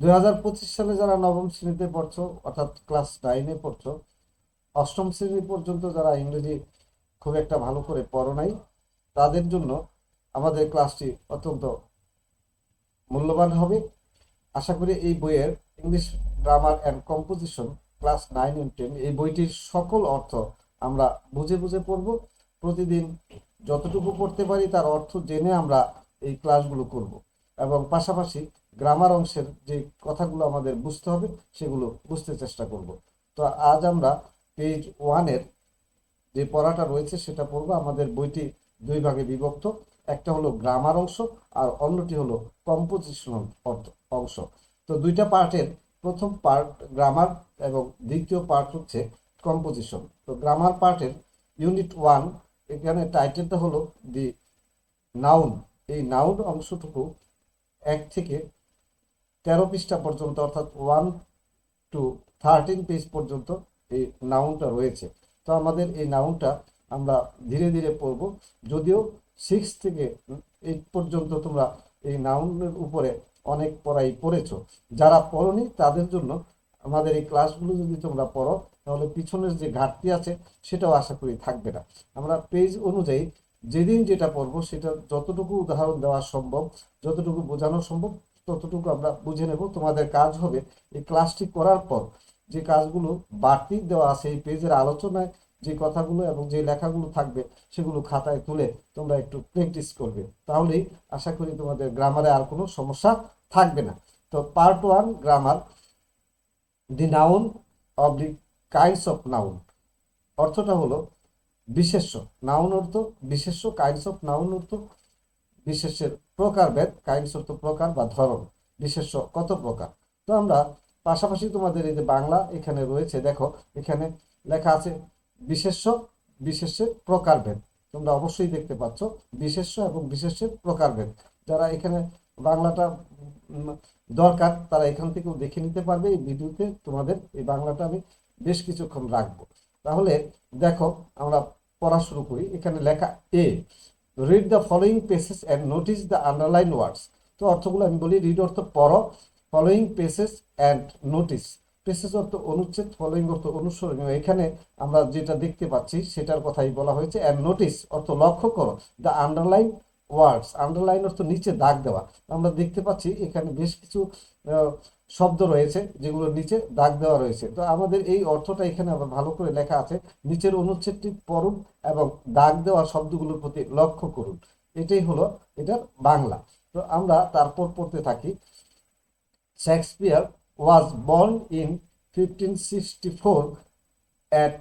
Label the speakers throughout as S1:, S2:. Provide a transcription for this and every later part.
S1: 2025 সালে যারা নবম শ্রেণীতে পড়ছো, অর্থাৎ ক্লাস 9-এ পড়ছো, অষ্টম শ্রেণী পর্যন্ত যারা ইংরেজি খুব একটা ভালো করে পড়ো নাই, তাদের জন্য আমাদের ক্লাসটি অত্যন্ত মূল্যবান হবে। আশা করি এই বইয়ের English grammar and composition class 9 এবং 10 এই বইটির সকল অর্থ আমরা বুঝে বুঝে পড়ব। প্রতিদিন যতটুকু পড়তে পারি তার অর্থ জেনে আমরা এই ক্লাসগুলো করব, এবং পাশাপাশি গ্রামার অংশের যে কথাগুলো আমাদের বুঝতে হবে সেগুলো বুঝতে চেষ্টা করব। তো আজ আমরা পেজ 1-এর যে পড়াটা রয়েছে সেটা পড়বো। আমাদের বইটি দুই ভাগে বিভক্ত, একটা হলো গ্রামার অংশ আর অন্যটি হলো কম্পোজিশনাল অংশ। তো দুইটা পার্টের প্রথম পার্ট গ্রামার এবং দ্বিতীয় পার্ট হচ্ছে কম্পোজিশন। তো গ্রামার পার্টের ইউনিট 1, এখানে টাইটেলটা হলো দি নাউন। এই নাউন অংশটুকু 1 থেকে 13 পৃষ্ঠা পর্যন্ত, অর্থাৎ 1 টু 13 পেজ পর্যন্ত এই নাউনটা রয়েছে। তো আমাদের এই নাউনটা আমরা ধীরে ধীরে পড়ব। যদিও 6 থেকে 8 পর্যন্ত তোমরা এই নাউনের উপরে অনেক পড়াই পড়েছো, যারা পড়নি তাদের জন্য আমাদের এই ক্লাসগুলো যদি তোমরা পড়ো তাহলে পিছনের যে ঘাটতি আছে সেটাও আশা করি থাকবে না। আমরা পেজ অনুযায়ী যেদিন যেটা পড়বো সেটা যতটুকু উদাহরণ দেওয়া সম্ভব, যতটুকু বোঝানো সম্ভব ততটুকু আমরা বুঝে নেব। তোমাদের কাজ হবে এই ক্লাসটি করার পর যে কাজগুলো বাড়তি দেওয়া আছে এই পেজের আলোচনায়, যে কথাগুলো এবং যে লেখাগুলো থাকবে সেগুলো খাতায় তুলে তোমরা একটু প্র্যাকটিস করবে, তাহলেই আশা করি তোমাদের গ্রামারে আর কোনো সমস্যা থাকবে না। তো part 1 grammar, the noun of the kinds of noun. অর্থটা হলো বিশেষ্য। নাউন অর্থ বিশেষ্য, কাইন্ডস অফ নাউন অর্থ বিশেষ্যের প্রকারভেদ, কাইন্ডস অর্থ প্রকার বা ধরন, বিশেষ্য কত প্রকার। তো আমরা পাশাপাশি তোমাদের এই যে বাংলা এখানে রয়েছে, দেখো এখানে লেখা আছে বিশেষ্য, বিশেষ্যের প্রকারভেদ। তোমরা অবশ্যই দেখতে পাচ্ছ বিশেষ্য এবং বিশেষ্যের প্রকারভেদ। যারা এখানে বাংলাটা দরকার তারা এখান থেকেও দেখে নিতে পারবে। এই ভিডিওতে তোমাদের এই বাংলাটা আমি বেশ কিছুক্ষণ রাখবো। তাহলে দেখো আমরা পড়া শুরু করি। এখানে লেখা A, read the following passages and notice the underline words. তো অর্থগুলো আমি বলি। রিড অর্থ পড়ো, following passages and notice, passages অর্থ অনুচ্ছেদ, ফলোয়িং অর্থ অনুসরণীয়। এখানে আমরা যেটা দেখতে পাচ্ছি সেটার কথাই বলা হয়েছে। অ্যান্ড নোটিস অর্থ লক্ষ্য করো, দ্য আন্ডারলাইন ওয়ার্ডস, আন্ডারলাইন অর্থ নিচে দাগ দেওয়া। আমরা দেখতে পাচ্ছি এখানে বেশ কিছু শব্দ রয়েছে যেগুলো নিচে দাগ দেওয়া রয়েছে। তো আমাদের এই অর্থটা এখানে আবার ভালো করে লেখা আছে, নিচের অনুচ্ছেদটি পড়ুন এবং দাগ দেওয়া শব্দগুলোর প্রতি লক্ষ্য করুন। এটাই হলো এটার বাংলা। তো আমরা তারপর পড়তে থাকি। Shakespeare was born in 1564 at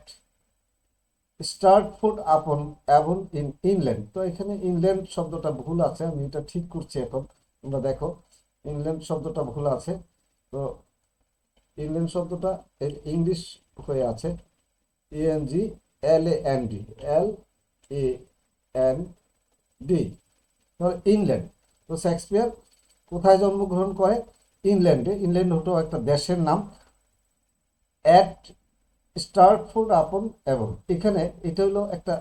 S1: Stratford আপন অ্যাভন ইন ইংল্যান্ড। তো এখানে ইংল্যান্ড শব্দটা ভুল আছে, আমি এটা ঠিক করছি এখন। তোমরা দেখো ইংল্যান্ড শব্দটা ভুল আছে। তো ইংল্যান্ড শব্দটা ইংলিশ হয়ে আছে ইএনজি LAND, LAND, ইংল্যান্ড। তো শেক্সপিয়ার কোথায় জন্মগ্রহণ করে? ইংল্যান্ডে। ইংল্যান্ড হলো একটা দেশের নাম। অ্যাট স্টার্টফোর্ড আপন অ্যাভন, এখানে এটা হলো একটা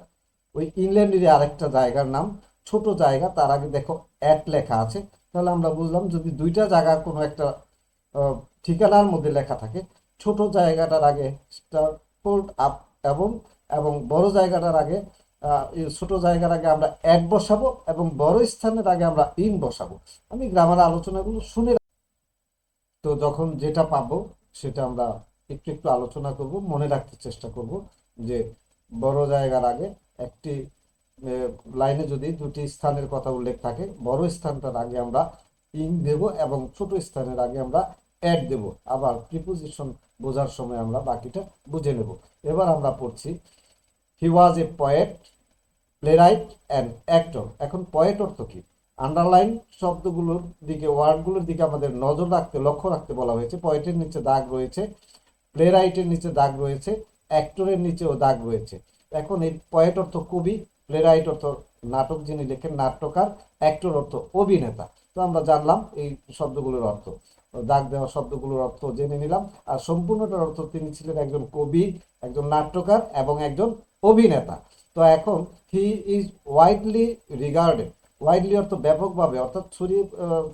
S1: ওই ইংল্যান্ডের আরেকটা জায়গার নাম, ছোট জায়গা। তার আগে দেখো অ্যাট লেখা আছে, তাহলে আমরা বুঝলাম যদি দুইটা জায়গা কোনো একটা ঠিকানার মধ্যে লেখা থাকে, ছোট জায়গাটার আগে স্টার্টফোর্ড আপ অ্যাভন এবং বড় জায়গাটার আগে ছোট জায়গার আগে আমরা অ্যাট বসাবো এবং বড় স্থানের আগে আমরা ইন বসাবো। আমি গ্রামার আলোচনাগুলো শুনে, তো যখন যেটা পাবো সেটা আমরা একটু একটু আলোচনা করব, মনে রাখতে চেষ্টা করব যে বড় জায়গার আগে একটি লাইনে যদি দুটি স্থানের কথা উল্লেখ থাকে, বড় স্থানটার আগে আমরা ইন দেব এবং ছোট স্থানের আগে আমরা অ্যাড দেব। আবার প্রিপোজিশন বোঝার সময় আমরা বাকিটা বুঝে নেব। এবার আমরা পড়ছি, he was a poet, playwright and actor. এখন পয়েট অর্থ কি? আন্ডারলাইন শব্দগুলোর দিকে, ওয়ার্ডগুলোর দিকে আমাদের নজর রাখতে, লক্ষ্য রাখতে বলা হয়েছে। পয়েটের নিচে দাগ রয়েছে, প্লেরাইটের নিচে দাগ রয়েছে, অ্যাক্টরের নিচেও দাগ রয়েছে। এখন এই পয়েট অর্থ কবি, প্লেরাইট অর্থ নাটক যিনি লেখেন, নাট্যকার, অ্যাক্টর অর্থ অভিনেতা। তো আমরা জানলাম এই শব্দগুলোর অর্থ, দাগ দেওয়া শব্দগুলোর অর্থ জেনে নিলাম। আর সম্পূর্ণটার অর্থ তিনি ছিলেন একজন কবি, একজন নাট্যকার এবং একজন অভিনেতা। তো এখন he is widely regarded, widely অর্থ ব্যাপকভাবে, অর্থাৎ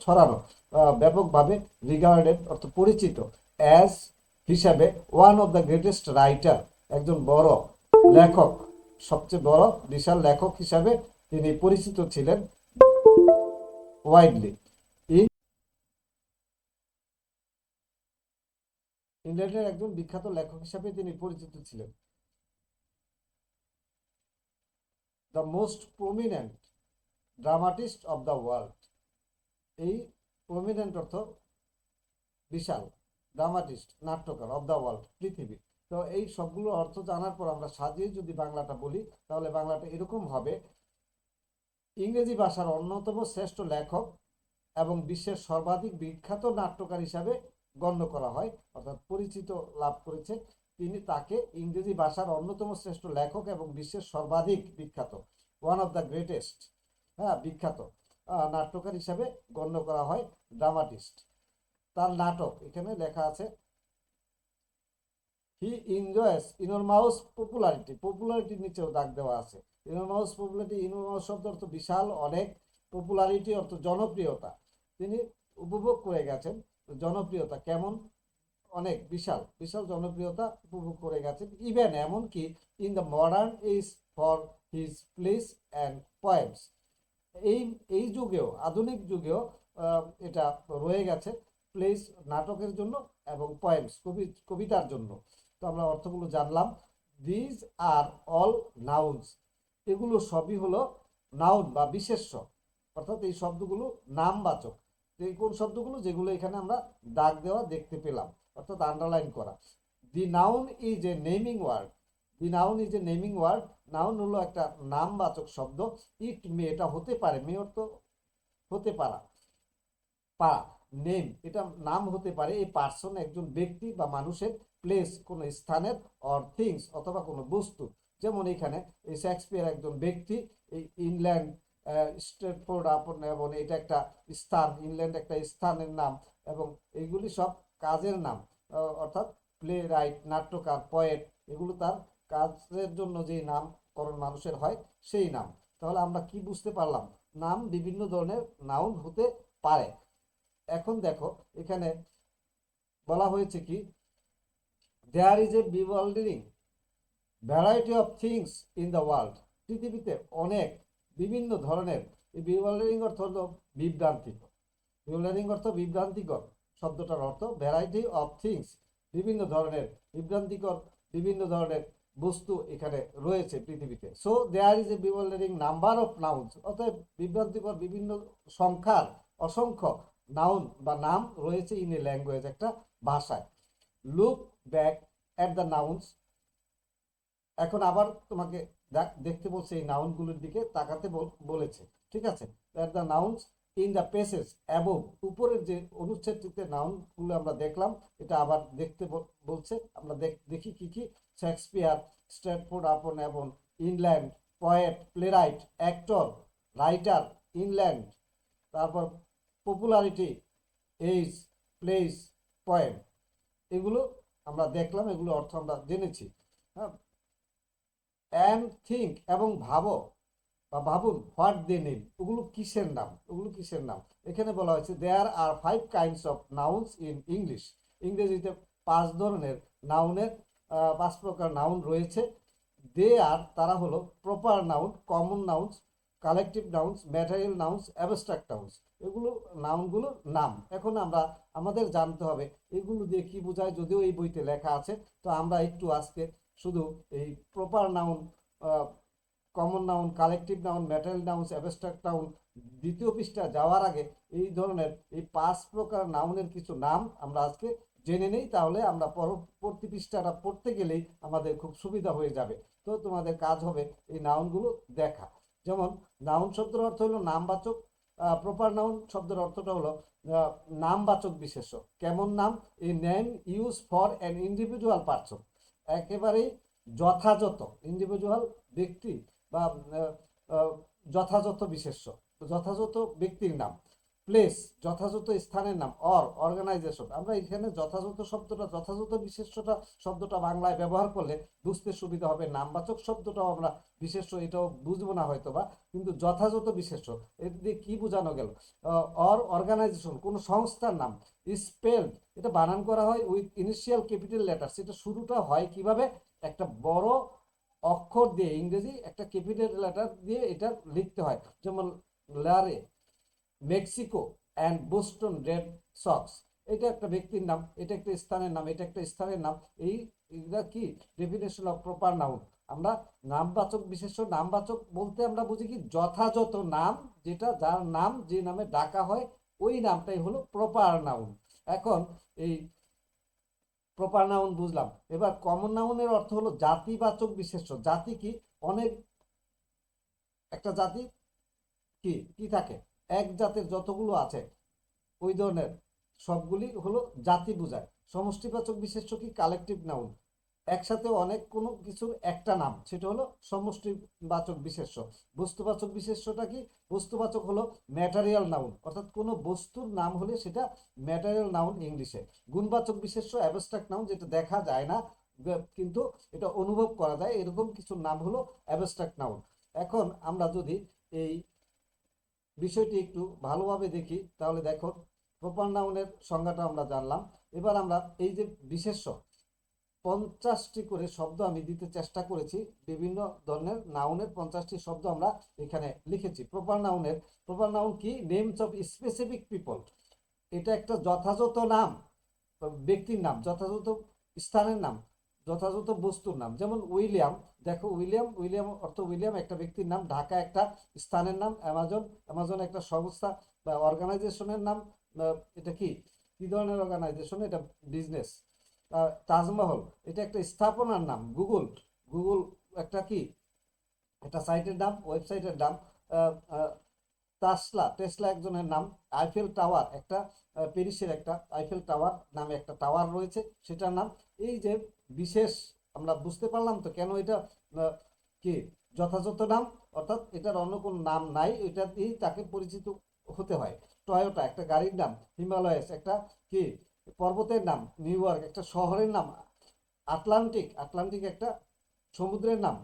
S1: ছড়ানো, ব্যাপকভাবে রিগার্ডেড অর্থ পরিচিত অ্যাজ হিসাবে one of the greatest writer, একজন বড় লেখক, সবচেয়ে বড় বিশাল লেখক হিসাবে তিনি পরিচিত ছিলেন ওয়াইডলি। ইংল্যান্ডের একজন বিখ্যাত লেখক হিসাবে তিনি পরিচিত ছিলেন। The most prominent dramatist of the world, এই প্রমিনেন্ট অর্থ বিশাল, ড্রামাটিস্ট নাট্যকার, অব দ্য ওয়ার্ল্ড পৃথিবী। তো এই সবগুলো অর্থ জানার পর আমরা সাজিয়ে যদি বাংলাটা বলি তাহলে বাংলাটা এরকম হবে, ইংরেজি ভাষার অন্যতম শ্রেষ্ঠ লেখক এবং বিশ্বের সর্বাধিক বিখ্যাত নাট্যকার হিসাবে গণ্য করা হয়, অর্থাৎ পরিচিত লাভ করেছে তিনি, তাকে ইংরেজি ভাষার অন্যতম শ্রেষ্ঠ লেখক এবং বিশ্বের সর্বাধিক বিখ্যাত, ওয়ান অফ দ্য গ্রেটেস্ট, বিখ্যাত নাট্যকার হিসাবে গণ্য করা হয়, ড্রামাটিস্ট। তার নাটক এখানে লেখা আছে, হি এনজয়স ইনরমাউস পপুলারিটি, পপুলারিটির নিচেও দাগ দেওয়া আছে, ইনরমাউস পপুলারিটি, ইনরমাউস শব্দ অর্থ বিশাল, অনেক, পপুলারিটি অর্থ জনপ্রিয়তা, তিনি উপভোগ করে গেছেন জনপ্রিয়তা, কেমন, অনেক, বিশাল, বিশাল জনপ্রিয়তা উপভোগ করে গেছেন, ইভেন এমনকি in the modern age for his place and poems, এই যুগেও, আধুনিক যুগেও এটা রয়ে গেছে, প্লেস নাটকের জন্য এবং পয়েমস কবিতার জন্য। তো আমরা অর্থগুলো জানলাম। দিজ আর অল নাউন্স, এগুলো সবই হলো নাউন বা বিশেষ্য, অর্থাৎ এই শব্দগুলো নামবাচক। এই কোন শব্দগুলো, যেগুলো এখানে আমরা দাগ দেওয়া দেখতে পেলাম, অর্থাৎ আন্ডারলাইন করা। The noun is a naming word, the noun is a naming word, noun হলো একটা নামবাচক শব্দ, ইট মে, এটা হতে পারে, মে অর্থ হতে পারা, নেম এটা নাম হতে পারে, এই পার্সন একজন ব্যক্তি বা মানুষের, প্লেস কোন স্থানের, অর থিংস অথবা কোনো বস্তু। যেমন এখানে এই শেক্সপিয়ার একজন ব্যক্তি, এই ইংল্যান্ড স্ট্রেটফোর্ড আপন এবং এটা একটা স্থান, ইংল্যান্ড একটা স্থানের নাম, এবং এইগুলি সব কাজের নাম, অর্থাৎ প্লে রাইট, নাট্যকার, পয়েট, এগুলো তার কাজের জন্য যে নামকরণ মানুষের হয় সেই নাম। তাহলে আমরা কি বুঝতে পারলাম, নাম বিভিন্ন ধরনের নাউন হতে পারে। এখন দেখো এখানে বলা হয়েছে কি, there is a bewildering variety of things in the world, পৃথিবীতে অনেক বিভিন্ন ধরনের, এই বিওয়াল্ডারিং অর্থ হলো বিভ্রান্তিকর, বিওয়াল্ডারিং অর্থ বিভ্রান্তিকর, শব্দটার অর্থ ভ্যারাইটি অফ থিংস, বিভিন্ন ধরনের, বিভ্রান্তিকর বিভিন্ন ধরনের বস্তু এখানে রয়েছে পৃথিবীতে। So there is a bewildering number of nouns, অর্থাৎ বিভ্রান্তিকর বিভিন্ন সংখ্যার, অসংখ্য নাউন বা নাম রয়েছে ইন এ ল্যাঙ্গুয়েজ, একটা ভাষায়। Look back at the nouns, এখন আবার তোমাকে দেখতে বলছে, এই নাউনগুলোর দিকে তাকাতে বলেছে, ঠিক আছে। At the nouns in the passage above, উপরের যে অনুচ্ছেদটিতে নাউনগুলো আমরা দেখলাম, এটা আবার দেখতে বলছে। আমরা দেখি কি কি, শেক্সপিয়ার, স্ট্রেটফোর্ড আপন এবং England, poet, playwright, actor, writer, England, তারপর পপুলারিটি, এইজ, প্লেস, পয়েম, এগুলো আমরা দেখলাম, এগুলো অর্থ আমরা জেনেছি। হ্যাঁ, অ্যান্ড থিঙ্ক এবং ভাবো বা ভাবুন, হোয়াট দে নেম, ওগুলো কিসের নাম, ওগুলো কিসের নাম। এখানে বলা হয়েছে দেয়ার আর 5 kinds of nouns in English, ইংরেজিতে 5 ধরনের নাউনের, 5 প্রকার নাউন রয়েছে। দে আর, তারা হলো proper noun, common nouns, collective nouns, material nouns, abstract nouns, এগুলো নাউনগুলোর নাম। এখন আমরা আমাদের জানতে হবে এগুলো দিয়ে কি বোঝায়, যদিও এই বইতে লেখা আছে, তো আমরা একটু আজকে শুধু এই proper noun, common noun, collective noun, material nouns, abstract noun, দ্বিতীয় পৃষ্ঠা যাওয়ার আগে এই ধরনের এই 5 প্রকার নাউনের কিছু নাম আমরা আজকে জেনে নেই, তাহলে আমরা পরবর্তী পৃষ্ঠাটা পড়তে গেলেই আমাদের খুব সুবিধা হয়ে যাবে। তো তোমাদের কাজ হবে এই নাউনগুলো দেখা। যেমন নাউন শব্দের অর্থ হলো নামবাচক, প্রপার নাউন শব্দের অর্থটা হলো নামবাচক বিশেষ্য। কেমন নাম, a name use for an individual person, একেবারেই যথাযথ, ইন্ডিভিজুয়াল ব্যক্তি বা যথাযথ বিশেষ্য, যথাযথ ব্যক্তির নাম। প্লেস যথাযথ স্থানের নাম, অর্গানাইজেশন। আমরা এখানে যথাযথ শব্দটা, যথাযথ বিশেষ্যটা শব্দটা বাংলায় ব্যবহার করলে বুঝতে সুবিধা হবে। নামবাচক শব্দটাও আমরা বিশেষ্য, এটাও বুঝবো না হয়তো বা, কিন্তু যথাযথ বিশেষ্য এর দিয়ে কি বোঝানো গেল? অর্গানাইজেশন কোনো সংস্থার নাম। স্পেল এটা বানান করা হয় উইথ ইনিশিয়াল ক্যাপিটাল লেটার। সেটা শুরুটা হয় কিভাবে? একটা বড় অক্ষর দিয়ে, ইংরেজি একটা ক্যাপিটাল লেটার দিয়ে এটা লিখতে হয়। যেমন Larry, Mexico and Boston Red Sox. এটা একটা ব্যক্তির নাম, এটা একটা স্থানের নাম, এটা একটা স্থানের নাম। এইটা কি ডেফিনেশন অফ প্রপার নাউন। আমরা নামবাচক বিশেষ্য, নামবাচক বলতে আমরা বুঝি কি যথাযথ নাম, যেটা যার নাম যে নামে ডাকা হয় ওই নামটাই হলো প্রপার নাউন। এখন এই প্রপার নাউন বুঝলাম, এবার কমন নাউনের অর্থ হলো জাতিবাচক বিশেষ্য। জাতি কি? অনেক, একটা জাতি কি কি থাকে, এক জাতের যতগুলো আছে ওই ধরনের সবগুলি হলো জাতি বোঝায়। সমষ্টিবাচক বিশেষ্য কি? কালেকটিভ নাউন, একসাথে অনেক কোনো কিছুর একটা নাম, সেটা হলো সমষ্টিবাচক বিশেষ্য। বস্তুবাচক বিশেষ্যটা কি? বস্তুবাচক হলো ম্যাটেরিয়াল নাউন, অর্থাৎ কোনো বস্তুর নাম হলে সেটা ম্যাটেরিয়াল নাউন ইংলিশে। গুণবাচক বিশেষ্য অ্যাবস্ট্রাক্ট নাউন, যেটা দেখা যায় না কিন্তু এটা অনুভব করা যায়, এরকম কিছু নাম হলো অ্যাবস্ট্রাক্ট নাউন। এখন আমরা যদি এই বিষয়টি একটু ভালোভাবে দেখি তাহলে দেখো, প্রপার নাউনের সংজ্ঞাটা আমরা জানলাম। এবার আমরা এই যে বিশেষ্য 50টি করে শব্দ আমি দিতে চেষ্টা করেছি, বিভিন্ন ধরনের নাউনের 50টি শব্দ আমরা এখানে লিখেছি। প্রপার নাউনের, প্রপার নাউন কি? Names of specific people. এটা একটা যথাযথ নাম, ব্যক্তির নাম, যথাযথ স্থানের নাম, যথাযথ বস্তুর নাম। যেমন উইলিয়াম, দেখো উইলিয়াম, উইলিয়াম অর্থ উইলিয়াম একটা ব্যক্তির নাম, ঢাকা একটা স্থানের নাম, অ্যামাজন, অ্যামাজন একটা সংস্থা বা অর্গানাইজেশনের নাম। এটা কি কি ধরনের অর্গানাইজেশন? এটা বিজনেস। তাজমহল এটা একটা স্থাপনার নাম। গুগল, গুগল একটা কি, একটা সাইটের নাম, ওয়েবসাইটের নাম। টেসলা, টেসলা একজনের নাম। আইফেল টাওয়ার একটা, প্যারিসের একটা আইফেল টাওয়ার নামে একটা টাওয়ার রয়েছে, সেটার নাম। এই যে বিশেষ, আমরা বুঝতে পারলাম তো কেন এটা কি যথাযথ নাম, অর্থাৎ এটার অন্য কোনো নাম নাই, এটা দিয়েই তাকে পরিচিত হতে হয়। টয়োটা একটা গাড়ির নাম। হিমালয়াস একটা কি পর্বতের নাম। নিউ ইয়র্ক একটা শহরের নাম। আটলান্টিক, আটলান্টিক একটা সমুদ্রের নাম।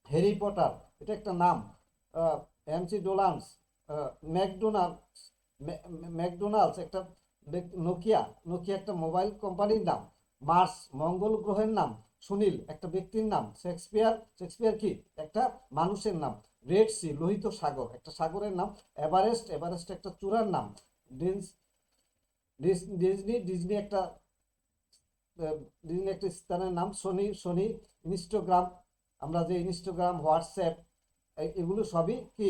S1: হ্যারি পটার এটা একটা নাম। এমসি ডোনাল্ডস, ম্যাকডোনাল্ডস, ম্যাকডোনাল্ডস একটা নোকিয়া, নোকিয়া একটা মোবাইল কোম্পানির নাম। মার্স মঙ্গল গ্রহের নাম। সুনীল একটা ব্যক্তির নাম। শেক্সপিয়ার, শেক্সপিয়ার কি একটা মানুষের নাম। রেড সি লোহিত সাগর একটা সাগরের নাম। এভারেস্ট, এভারেস্ট একটা চূড়ার নাম। ডিজনি, ডিজনি একটা ডিজনি একটা স্থানের নাম। Sony, Sony. ইনস্টাগ্রাম, আমরা যে ইনস্টাগ্রাম, হোয়াটসঅ্যাপ, এগুলো সবই কি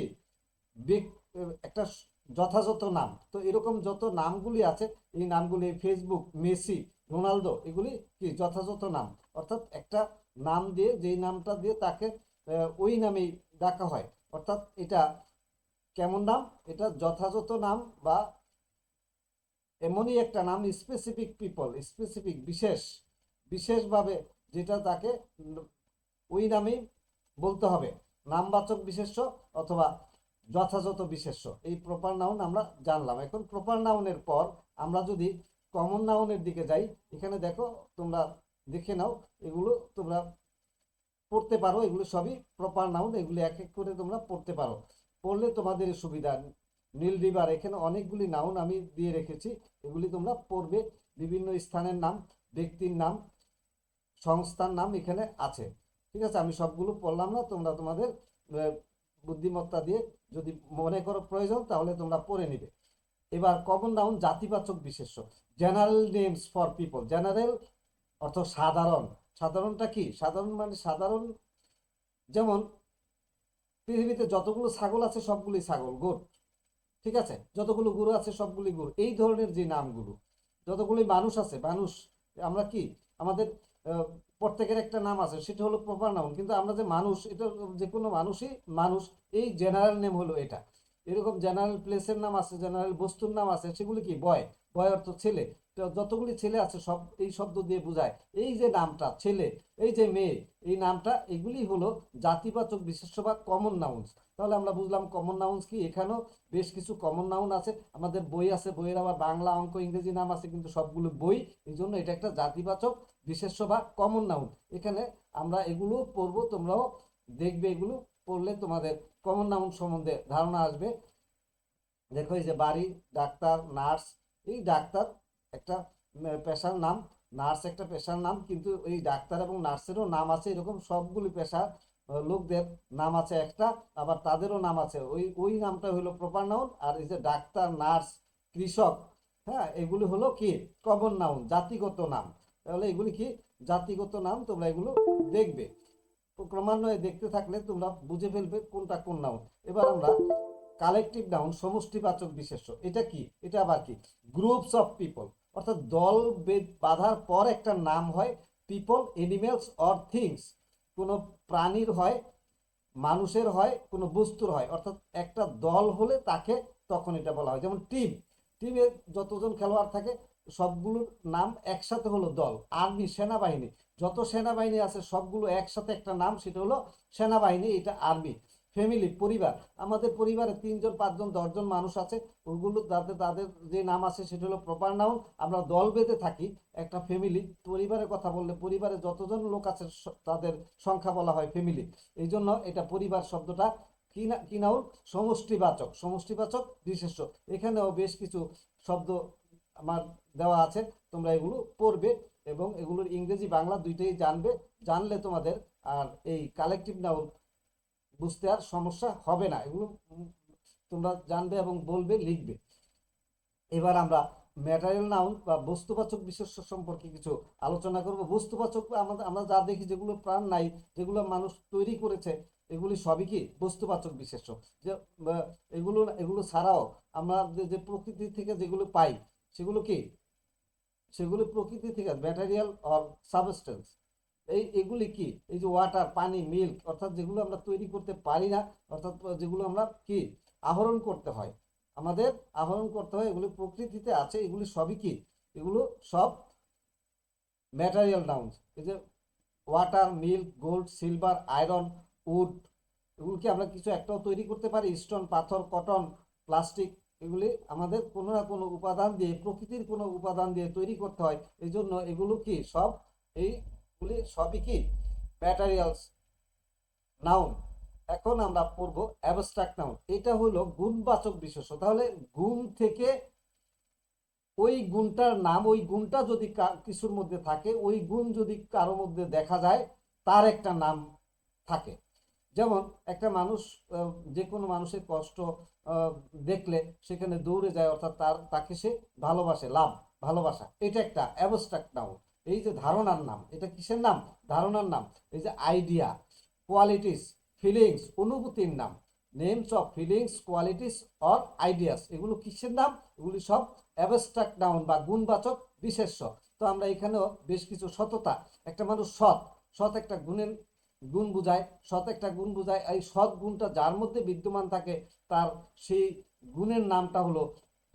S1: একটা যথাযথ নাম। তো এরকম যত নামগুলি আছে, এই নামগুলি, ফেসবুক, মেসি, রোনালদো, এগুলি কি যথাযথ নাম, অর্থাৎ একটা নাম দিয়ে, যেই নামটা দিয়ে তাকে ওই নামেই ডাকা হয়। অর্থাৎ এটা কেমন নাম? এটা যথাযথ নাম বা এমনই একটা নাম, স্পেসিফিক পিপল, স্পেসিফিক বিশেষ, বিশেষভাবে যেটা তাকে ওই নামেই বলতে হবে। নামবাচক বিশেষ্য অথবা যথাযথ বিশেষ্য, এই প্রপার নাউন আমরা জানলাম। এখন প্রপার নাউনের পর আমরা যদি কমন নাউনের দিকে যাই, এখানে দেখো তোমরা দেখে নাও, এগুলো তোমরা পড়তে পারো, এগুলো সবই প্রপার নাউন, এগুলি এক এক করে তোমরা পড়তে পারো, পড়লে তোমাদের সুবিধা। নীল রিভার, এখানে অনেকগুলি নাউন আমি দিয়ে রেখেছি, এগুলি তোমরা পড়বে। বিভিন্ন স্থানের নাম, ব্যক্তির নাম, সংস্থার নাম এখানে আছে। ঠিক আছে, আমি সবগুলো পড়লাম না, তোমরা তোমাদের বুদ্ধিমত্তা দিয়ে যদি মনে করো প্রয়োজন তাহলে তোমরা পড়ে নিবে। এবার কমন নাউন জাতিবাচক বিশেষ্য। General names for people. General অর্থ সাধারণ। সাধারণটা কি? সাধারণ মানে সাধারণ, যেমন পৃথিবীতে যতগুলো ছাগল আছে সবগুলি ছাগল, গোট। ঠিক আছে, যতগুলো গরু আছে সবগুলি গরু, এই ধরনের যে নামগুলো। যতগুলি মানুষ আছে, মানুষ, আমরা কি আমাদের প্রত্যেকের একটা নাম আছে, সেটা হলো প্রপার নাউন। কিন্তু আমরা যে মানুষ, এটা যে কোনো মানুষই মানুষ, এই জেনারেল নেম হলো এটা। এরকম জেনারেল প্লেসের নাম আছে, জেনারেল বস্তুর নাম আছে, সেগুলি কি? বয়, বয় অর্থ ছেলে। তো যতগুলি ছেলে আছে সব এই শব্দ দিয়ে বোঝায়। এই যে নামটা ছেলে, এই যে মেয়ে, এই নামটা, এগুলি হলো জাতিবাচক বিশেষ্য বা কমন নাউন্স। তাহলে আমরা বুঝলাম কমন নাউন্স কি। এখানেও বেশ কিছু কমন নাউন আছে, আমাদের বই আছে, বইয়ের আবার বাংলা অঙ্ক ইংরেজি নাম আছে, কিন্তু সবগুলো বই, এই জন্য এটা একটা জাতিবাচক বিশেষ্য বা কমন নাউন। এখানে আমরা এগুলো পড়বো, তোমরাও দেখবে, এগুলো পড়লে তোমাদের কমন নাউন সম্বন্ধে ধারণা আসবে। দেখো এই যে বাড়ি, ডাক্তার, নার্স। এই ডাক্তার একটা পেশার নাম, নার্স একটা পেশার নাম, কিন্তু এই ডাক্তার এবং নার্সেরও নাম আছে, এরকম সবগুলি পেশার লোকদের নাম আছে একটা, আবার তাদেরও নাম আছে, ওই ওই নামটা হলো প্রপার নাউন। আর এই যে ডাক্তার, নার্স, কৃষক, হ্যাঁ, এগুলি হলো কি কমন নাউন, জাতিগত নাম। তাহলে এগুলি কি জাতিগত নাম, তোমরা এগুলো দেখবে, ক্রমান্বয়ে দেখতে থাকলে তোমরা বুঝে ফেলবে কোনটা কোন নাউন। এবার আমরা কালেকটিভ নাউন, সমষ্টিবাচক বিশেষ্য, এটা কি, এটা আবার কি, গ্রুপস অফ পিপল, অর্থাৎ দল বাঁধার পর একটা নাম হয়। পিপল, এনিমেলস অর থিংস, কোনো প্রাণীর হয়, মানুষের হয়, কোনো বস্তুর হয়, অর্থাৎ একটা দল হলে তাকে তখন এটা বলা হয়। যেমন টিম, টিমে যতজন খেলোয়াড় থাকে সবগুলোর নাম একসাথে হলো দল। আর্মি, সেনাবাহিনী, যত সেনাবাহিনী আছে সবগুলো একসাথে একটা নাম, সেটা হলো সেনাবাহিনী, এটা আর্মি। ফ্যামিলি, পরিবার, আমাদের পরিবারে 3 জন 5 জন 10 জন মানুষ আছে, ওগুলো তাদের তাদের যে নাম আছে সেটা হলো প্রপার নাউন। আমরা দল বেঁধে থাকি, একটা ফ্যামিলি, পরিবারের কথা বললে পরিবারে যতজন লোক আছে তাদের সংখ্যা বলা হয় ফ্যামিলি, এই জন্য এটা পরিবার শব্দটা কি নাউন, সমষ্টিবাচক, সমষ্টিবাচক বিশেষ্য। এখানেও বেশ কিছু শব্দ আমার দেওয়া আছে, তোমরা এগুলো পড়বে এবং এগুলোর ইংরেজি বাংলা দুইটাই জানবে, জানলে তোমাদের আর এই কালেকটিভ নাউন বুঝতে আর সমস্যা হবে না, এগুলো তোমরা জানবে এবং বলবে, লিখবে। এবার আমরা ম্যাটেরিয়াল নাউন বা বস্তুবাচক বিশেষ্য সম্পর্কে কিছু আলোচনা করব। বস্তুবাচক আমরা যা দেখি, যেগুলো প্রাণ নাই, যেগুলো মানুষ তৈরি করেছে, এগুলি সবই কি বস্তুবাচক বিশেষ্য। যে এগুলো এগুলো ছাড়াও আমরা যে প্রকৃতি থেকে যেগুলো পাই, সেগুলো কি, সেগুলো প্রকৃতি থেকে ম্যাটেরিয়াল অর সাবস্টেন্স। এগুলি কি, এই যে ওয়াটার, পানি, মিল্ক, অর্থাৎ যেগুলো আমরা তৈরি করতে পারি না, অর্থাৎ যেগুলো আমরা কি আহরণ করতে হয়, আমাদের আহরণ করতে হয়, এগুলি প্রকৃতিতে আছে, এগুলি সবই কি, এগুলো সব ম্যাটেরিয়াল নাউন্স। এই যে water, milk, gold, silver, iron, wood, এগুলো কি আমরা কিছু একটাও তৈরি করতে পারি? স্টোন, পাথর, কটন, প্লাস্টিক, এগুলি আমাদের কোনো না কোনো উপাদান দিয়ে, প্রকৃতির কোনো উপাদান দিয়ে তৈরি করতে হয়, এই জন্য এগুলো কি সব, এইগুলি সবই কি ম্যাটেরিয়ালস নাউন। এখন আমরা পড়বো অ্যাবস্ট্রাক্ট নাউন, এটা হলো গুণবাচক বিশেষ্য। তাহলে গুণ থেকে, ওই গুণটার নাম, ওই গুণটা যদি কিছুর মধ্যে থাকে, ওই গুণ যদি কারোর মধ্যে দেখা যায়, তার একটা নাম থাকে। যেমন একটা মানুষ, যে কোনো মানুষের কষ্ট দেখলে সেখানে দৌড়ে যায়, অর্থাৎ তাকে সে ভালোবাসে, লাভ, ভালোবাসা, এটা একটা অ্যাবস্ট্রাক্ট নাউন। এই যে ধারণার নাম, এটা কিসের নাম, ধারণার নাম। এই যে আইডিয়া, কোয়ালিটিস, ফিলিংস, অনুভূতির নাম, names of feelings, qualities or ideas, এগুলো কিসের নাম, এগুলি সব অ্যাবস্ট্রাক্ট নাউন বা গুণবাচক বিশেষ্য। তো আমরা এখানেও বেশ কিছু সততা, একটা মানুষ সৎ, সৎ একটা গুণের গুণ বুঝায়, সৎ একটা গুণ বুঝায়, এই সৎ গুণটা যার মধ্যে বিদ্যমান থাকে তার সেই গুণের নামটা হলো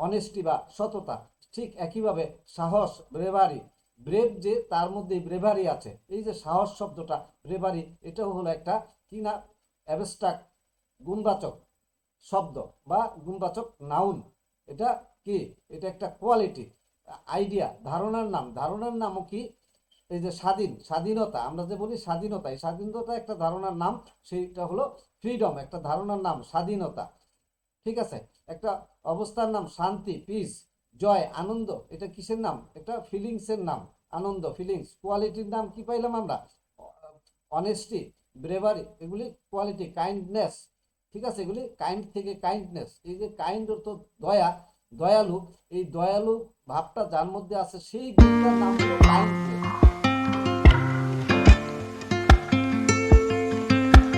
S1: অনেস্টি বা সততা। ঠিক একইভাবে সাহস, ব্রেভারি, ব্রেভ, যে তার মধ্যে ব্রেভারি আছে, এই যে সাহস শব্দটা, ব্রেভারি, এটাও হলো একটা কি না, অ্যাবস্ট্রাক্ট গুণবাচক শব্দ বা গুণবাচক নাউন। এটা কি, এটা একটা কোয়ালিটি। আইডিয়া, ধারণার নাম, ধারণার নামও কি, এই যে স্বাধীন, স্বাধীনতা, আমরা যে বলি স্বাধীনতা, এই স্বাধীনতা একটা ধারণার নাম, সেইটা হলো ফ্রিডম, একটা ধারণার নাম স্বাধীনতা। ঠিক আছে, একটা অবস্থার নাম শান্তি, পিস, জয়, আনন্দ, এটা কিসের নাম, এটা ফিলিংসের নাম, আনন্দ, ফিলিংস। কোয়ালিটির নাম কি পাইলাম আমরা, অনেস্টি, ব্রেভারি, এগুলি কোয়ালিটি। কাইন্ডনেস, ঠিক আছে, এগুলি কাইন্ড থেকে কাইন্ডনেস, এই যে কাইন্ড অর্থ দয়া, দয়ালু, এই দয়ালু ভাবটা যার মধ্যে আছে সেই গুণটার নাম হলো